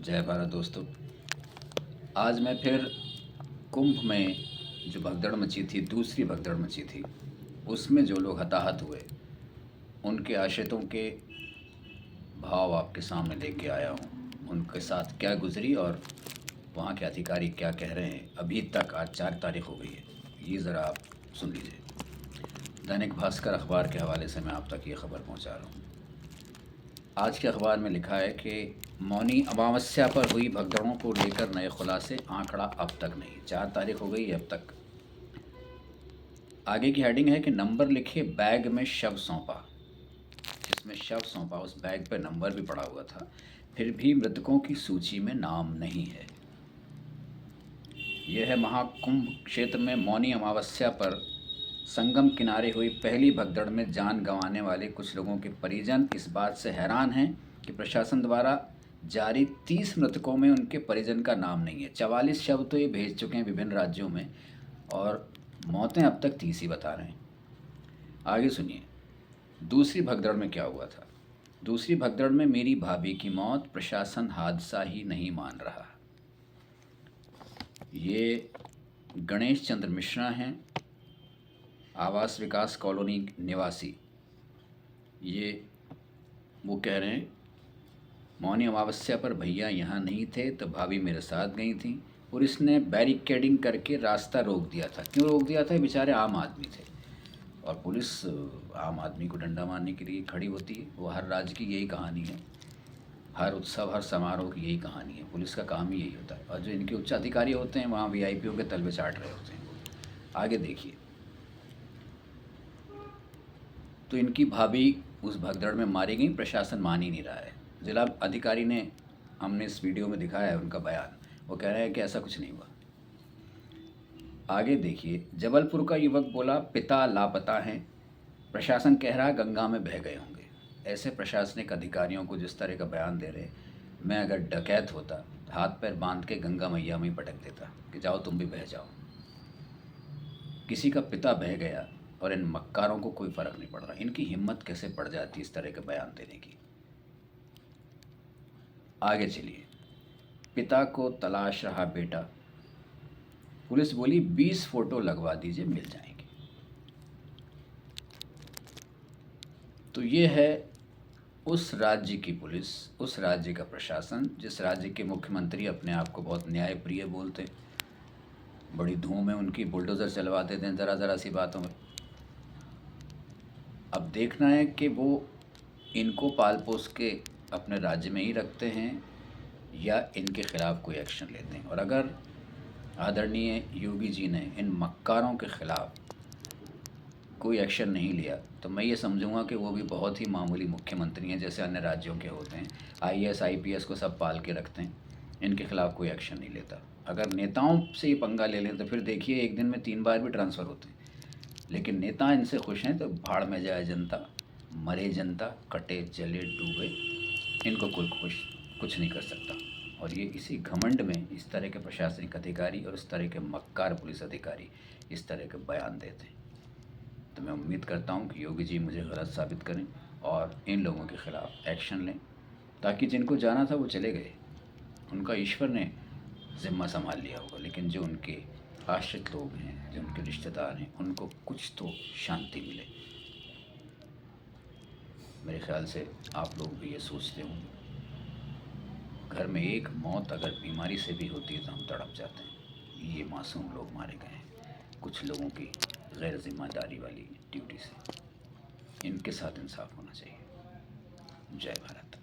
जय भारत दोस्तों। आज मैं फिर कुंभ में जो भगदड़ मची थी, दूसरी भगदड़ मची थी, उसमें जो लोग हताहत हुए उनके आश्रितों के भाव आपके सामने लेके आया हूँ। उनके साथ क्या गुजरी और वहाँ के अधिकारी क्या कह रहे हैं। अभी तक आज 4 तारीख हो गई है, ये ज़रा आप सुन लीजिए। दैनिक भास्कर अखबार के हवाले से मैं आप तक ये खबर पहुँचा रहा हूँ। आज के अखबार में लिखा है कि मौनी अमावस्या पर हुई भगदड़ों को लेकर नए खुलासे, आंकड़ा अब तक नहीं। 4 तारीख हो गई है अब तक। आगे की हेडिंग है कि नंबर लिखे बैग में शव सौंपा। जिसमें शव सौंपा उस बैग पर नंबर भी पड़ा हुआ था, फिर भी मृतकों की सूची में नाम नहीं है। यह है महाकुंभ क्षेत्र में मौनी अमावस्या पर संगम किनारे हुई पहली भगदड़ में जान गंवाने वाले कुछ लोगों के परिजन इस बात से हैरान हैं कि प्रशासन द्वारा जारी 30 मृतकों में उनके परिजन का नाम नहीं है। 44 शव तो ये भेज चुके हैं विभिन्न राज्यों में और मौतें अब तक 30 ही बता रहे हैं। आगे सुनिए दूसरी भगदड़ में क्या हुआ था। दूसरी भगदड़ में मेरी भाभी की मौत, प्रशासन हादसा ही नहीं मान रहा। ये गणेश चंद्र मिश्रा हैं, आवास विकास कॉलोनी निवासी। ये वो कह रहे हैं मौनी अमावस्या पर भैया यहाँ नहीं थे तो भाभी मेरे साथ गई थी। पुलिस ने बैरिकेडिंग करके रास्ता रोक दिया था। क्यों रोक दिया था? बेचारे आम आदमी थे और पुलिस आम आदमी को डंडा मारने के लिए खड़ी होती है। वो हर राज्य की यही कहानी है, हर उत्सव हर समारोह की यही कहानी है। पुलिस का काम ही यही होता है और जो इनके उच्च अधिकारी होते हैं वहाँ वीआईपीओ के तलवे चाट रहे होते हैं। आगे देखिए तो इनकी भाभी उस भगदड़ में मारी गई, प्रशासन मान ही नहीं रहा है। जिला अधिकारी ने, हमने इस वीडियो में दिखाया है उनका बयान, वो कह रहे हैं कि ऐसा कुछ नहीं हुआ। आगे देखिए जबलपुर का युवक बोला पिता लापता हैं, प्रशासन कह रहा गंगा में बह गए होंगे। ऐसे प्रशासनिक अधिकारियों को जिस तरह का बयान दे रहे, मैं अगर डकैत होता हाथ पैर बांध के गंगा मैया में ही पटक देता कि जाओ तुम भी बह जाओ। किसी का पिता बह गया और इन मक्कारों को कोई फ़र्क नहीं पड़ रहा। इनकी हिम्मत कैसे पड़ जाती इस तरह के बयान देने की। आगे चलिए पिता को तलाश रहा बेटा, पुलिस बोली 20 फोटो लगवा दीजिए मिल जाएंगे। तो ये है उस राज्य की पुलिस, उस राज्य का प्रशासन जिस राज्य के मुख्यमंत्री अपने आप को बहुत न्यायप्रिय बोलते, बड़ी धूम है उनकी, बुलडोज़र चलवा देते हैं ज़रा ज़रा सी बातों में। अब देखना है कि वो इनको पाल पोस के अपने राज्य में ही रखते हैं या इनके ख़िलाफ़ कोई एक्शन लेते हैं। और अगर आदरणीय योगी जी ने इन मक्कारों के ख़िलाफ़ कोई एक्शन नहीं लिया तो मैं ये समझूंगा कि वो भी बहुत ही मामूली मुख्यमंत्री हैं जैसे अन्य राज्यों के होते हैं। आईएएस आईपीएस को सब पाल के रखते हैं, इनके ख़िलाफ़ कोई एक्शन नहीं लेता। अगर नेताओं से ये पंगा ले लें तो फिर देखिए एक दिन में 3 बार भी ट्रांसफ़र होते हैं। लेकिन नेता इनसे खुश हैं तो भाड़ में जाए जनता, मरे जनता, कटे चले डूबे, इनको कोई कुछ नहीं कर सकता। और ये इसी घमंड में इस तरह के प्रशासनिक अधिकारी और इस तरह के मक्कार पुलिस अधिकारी इस तरह के बयान देते हैं। तो मैं उम्मीद करता हूँ कि योगी जी मुझे गलत साबित करें और इन लोगों के ख़िलाफ़ एक्शन लें, ताकि जिनको जाना था वो चले गए, उनका ईश्वर ने ज़िम्मा संभाल लिया होगा। लेकिन जो उनके आश्रित लोग हैं, जो उनके रिश्तेदार हैं, उनको कुछ तो शांति मिले। मेरे ख्याल से आप लोग भी ये सोचते होंगे। घर में एक मौत अगर बीमारी से भी होती है तो हम तड़प जाते हैं। ये मासूम लोग मारे गए हैं कुछ लोगों की गैर जिम्मेदारी वाली ड्यूटी से। इनके साथ इंसाफ होना चाहिए। जय भारत।